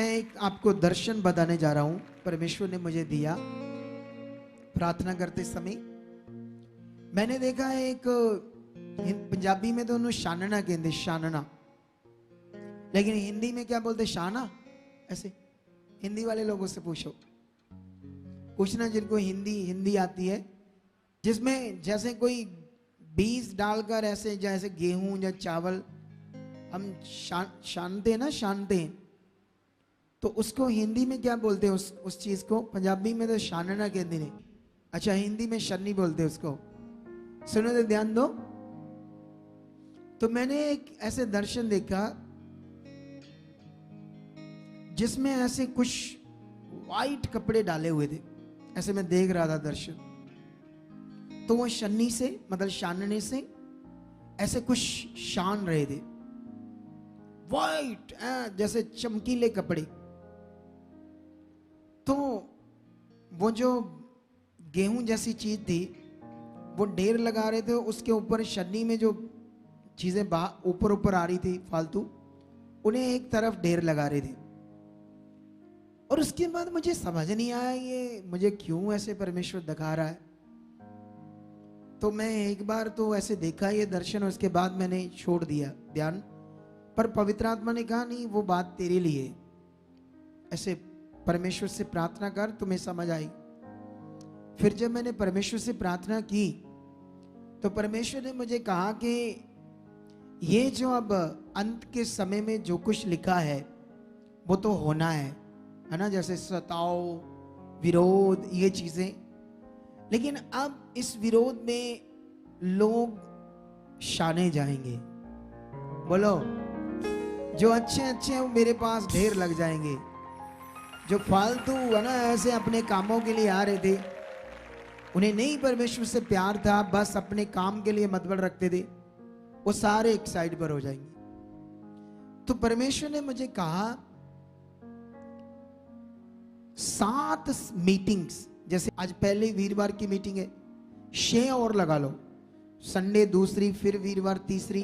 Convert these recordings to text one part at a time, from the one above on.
मैं एक आपको दर्शन बताने जा रहा हूं, परमेश्वर ने मुझे दिया प्रार्थना करते समय। मैंने देखा है एक पंजाबी में तो उन्होंने शानना कहते, शानना, लेकिन हिंदी में क्या बोलते? शाना। ऐसे हिंदी वाले लोगों से पूछना जिनको हिंदी आती है, जिसमें जैसे कोई बीज डालकर ऐसे जैसे गेहूं या चावल हम शानते हैं ना, शानते हैं, तो उसको हिंदी में क्या बोलते हैं? उस चीज को पंजाबी में तो शानना कहते हैं। अच्छा, हिंदी में शन्नी बोलते हैं उसको। सुनो तो ध्यान दो। तो मैंने एक ऐसे दर्शन देखा जिसमें ऐसे कुछ वाइट कपड़े डाले हुए थे, ऐसे मैं देख रहा था दर्शन। तो वो शन्नी से, मतलब शानने से ऐसे कुछ शान रहे थे, वाइट जैसे चमकीले कपड़े। तो वो जो गेहूं जैसी चीज थी वो ढेर लगा रहे थे, उसके ऊपर शन्नी में जो चीजें ऊपर ऊपर आ रही थी फालतू, उन्हें एक तरफ ढेर लगा रहे थे। और उसके बाद मुझे समझ नहीं आया ये मुझे क्यों ऐसे परमेश्वर दिखा रहा है। तो मैं एक बार तो ऐसे देखा ये दर्शन, उसके बाद मैंने छोड़ दिया ध्यान। पर पवित्र आत्मा ने कहा नहीं, वो बात तेरे लिए, ऐसे परमेश्वर से प्रार्थना कर, तुम्हें समझ आई। फिर जब मैंने परमेश्वर से प्रार्थना की तो परमेश्वर ने मुझे कहा कि ये जो अब अंत के समय में जो कुछ लिखा है वो तो होना है ना, जैसे सताओ, विरोध, ये चीजें। लेकिन अब इस विरोध में लोग शाने जाएंगे। बोलो, जो अच्छे अच्छे हैं वो मेरे पास ढेर लग जाएंगे। जो फालतू है ना, ऐसे अपने कामों के लिए आ रहे थे, उन्हें नहीं परमेश्वर से प्यार था, बस अपने काम के लिए मतबल रखते थे, वो सारे एक साइड पर हो जाएंगे। तो परमेश्वर ने मुझे कहा 7 मीटिंग्स, जैसे आज पहले वीरवार की मीटिंग है, 6 और लगा लो, संडे दूसरी, फिर वीरवार तीसरी,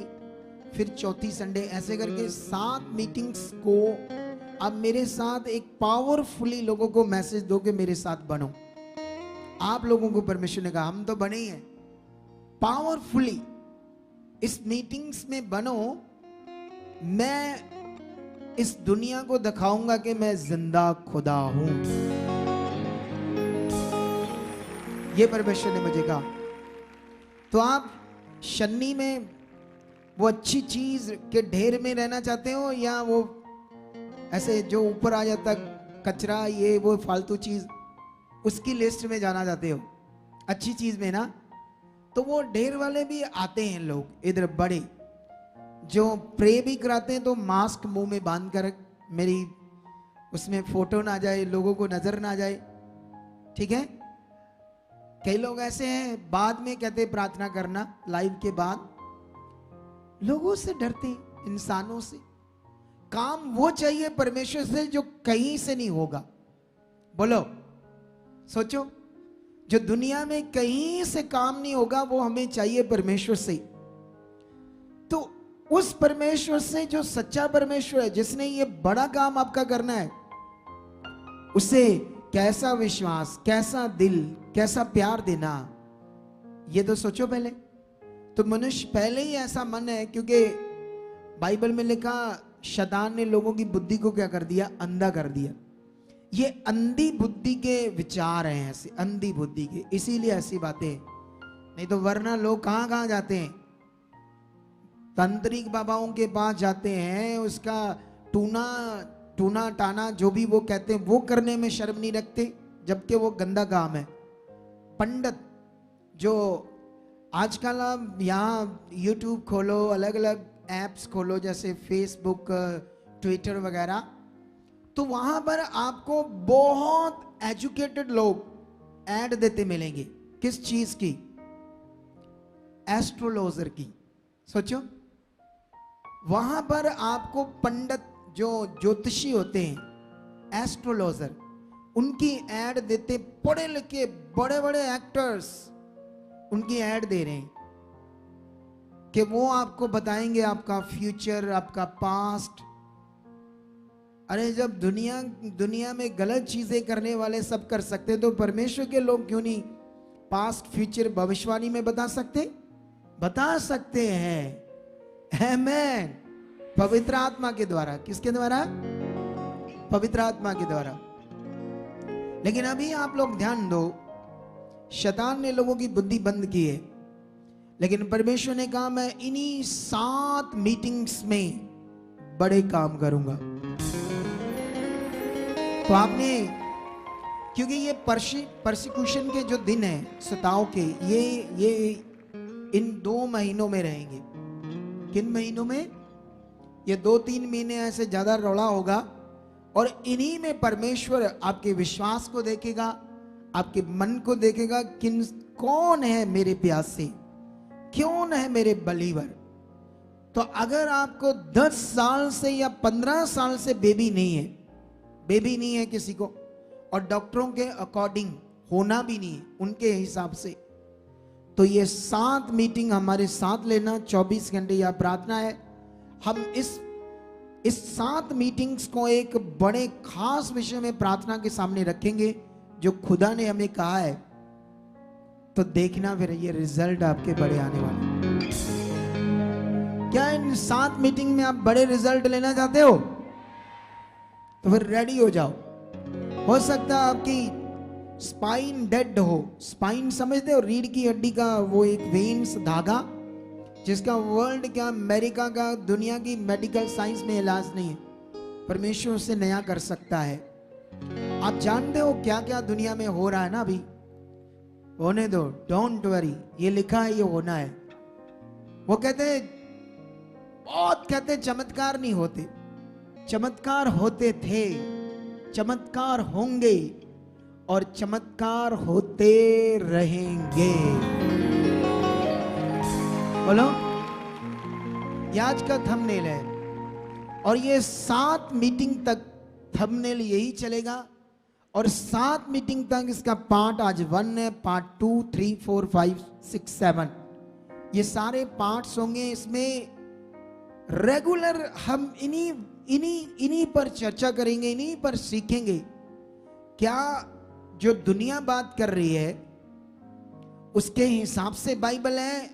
फिर चौथी संडे, ऐसे करके 7 मीटिंग्स को अब मेरे साथ एक पावरफुली लोगों को मैसेज दो कि मेरे साथ बनो। आप लोगों को परमेश्वर ने कहा हम तो बने ही हैं, पावरफुली इस मीटिंग्स में बनो। मैं इस दुनिया को दिखाऊंगा कि मैं जिंदा खुदा हूं। ये परमेश्वर ने मुझे कहा। तो आप शन्नी में वो अच्छी चीज के ढेर में रहना चाहते हो, या वो ऐसे जो ऊपर आ जाता कचरा, ये वो फालतू चीज, उसकी लिस्ट में जाना चाहते हो? अच्छी चीज में ना, तो वो ढेर वाले भी आते हैं लोग इधर, बड़े जो प्रे भी कराते हैं तो मास्क मुंह में बांध कर, मेरी उसमें फोटो ना जाए, लोगों को नजर ना जाए, ठीक है। कई लोग ऐसे हैं बाद में कहते प्रार्थना करना, लाइव के बाद। लोगों से डरते, इंसानों से। काम वो चाहिए परमेश्वर से जो कहीं से नहीं होगा। बोलो, सोचो, जो दुनिया में कहीं से काम नहीं होगा वो हमें चाहिए परमेश्वर से। तो उस परमेश्वर से, जो सच्चा परमेश्वर है, जिसने ये बड़ा काम आपका करना है, उसे कैसा विश्वास, कैसा दिल, कैसा प्यार देना, ये तो सोचो पहले। तो मनुष्य पहले ही ऐसा मन है, क्योंकि बाइबल में लिखा शैतान ने लोगों की बुद्धि को क्या कर दिया? अंधा कर दिया। ये अंधी बुद्धि के विचार हैं, ऐसे अंधी बुद्धि के, इसीलिए ऐसी बातें। नहीं तो वरना लोग कहां कहां जाते हैं? तांत्रिक बाबाओं के पास जाते हैं, उसका टूना टाना जो भी वो कहते हैं वो करने में शर्म नहीं रखते, जबकि वो गंदा काम है। पंडित जो आजकल आप यहाँ यूट्यूब खोलो, अलग अलग एप्स खोलो, जैसे फेसबुक, ट्विटर वगैरह, तो वहां पर आपको बहुत एजुकेटेड लोग ऐड देते मिलेंगे। किस चीज की? एस्ट्रोलॉजर की। सोचो, वहां पर आपको पंडित जो ज्योतिषी होते हैं, एस्ट्रोलॉजर, उनकी ऐड देते, पढ़े लिखे बड़े बड़े एक्टर्स उनकी ऐड दे रहे हैं कि वो आपको बताएंगे आपका फ्यूचर, आपका पास्ट। अरे जब दुनिया में गलत चीजें करने वाले सब कर सकते हैं, तो परमेश्वर के लोग क्यों नहीं पास्ट फ्यूचर भविष्यवाणी में बता सकते हैं। आमेन। पवित्र आत्मा के द्वारा। किसके द्वारा? पवित्र आत्मा के द्वारा। लेकिन अभी आप लोग ध्यान दो, शैतान ने लोगों की बुद्धि बंद की है, लेकिन परमेश्वर ने कहा मैं इन्हीं 7 मीटिंग्स में बड़े काम करूंगा। तो आपने, क्योंकि ये परसिक्यूशन के जो दिन है, सताव के, ये इन 2 महीनों में रहेंगे। किन महीनों में? ये 2-3 महीने ऐसे ज्यादा रौला होगा, और इन्हीं में परमेश्वर आपके विश्वास को देखेगा, आपके मन को देखेगा, कौन है मेरे प्यासे, कौन है मेरे बलीवर। तो अगर आपको 10 साल से या 15 साल से बेबी नहीं है किसी को, और डॉक्टरों के अकॉर्डिंग होना भी नहीं है उनके हिसाब से, तो ये 7 मीटिंग हमारे साथ लेना। 24 घंटे या प्रार्थना है। हम इस 7 मीटिंग्स को एक बड़े खास विषय में प्रार्थना के सामने रखेंगे, जो खुदा ने हमें कहा है। तो देखना फिर ये रिजल्ट आपके बड़े आने वाले। क्या इन 7 मीटिंग में आप बड़े रिजल्ट लेना चाहते हो? तो फिर रेडी हो जाओ। हो सकता है आपकी स्पाइन डेड हो। स्पाइन समझते हो? रीढ़ की हड्डी का वो एक वेन्स धागा, जिसका वर्ल्ड क्या, अमेरिका का, दुनिया की मेडिकल साइंस में इलाज नहीं है। परमेश्वर उसे नया कर सकता है। आप जानते हो क्या क्या दुनिया में हो रहा है ना अभी? होने दो, डोंट वरी, ये लिखा है, ये होना है। वो कहते चमत्कार नहीं होते, चमत्कार होते थे, चमत्कार होंगे, और चमत्कार होते रहेंगे। बोलो, ये आज का थंबनेल है, और ये 7 मीटिंग तक थंबनेल यही चलेगा, और 7 मीटिंग तक इसका पार्ट आज 1 है, पार्ट 2, 3, 4, 5, 6, 7, ये सारे पार्ट्स होंगे। इसमें रेगुलर हम इन्हीं पर चर्चा करेंगे, इन्हीं पर सीखेंगे। क्या जो दुनिया बात कर रही है उसके हिसाब से बाइबल है,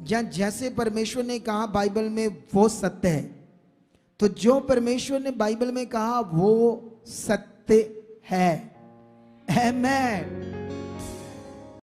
या जैसे परमेश्वर ने कहा बाइबल में वो सत्य है? तो जो परमेश्वर ने बाइबल में कहा वो सत्य है। आमेन।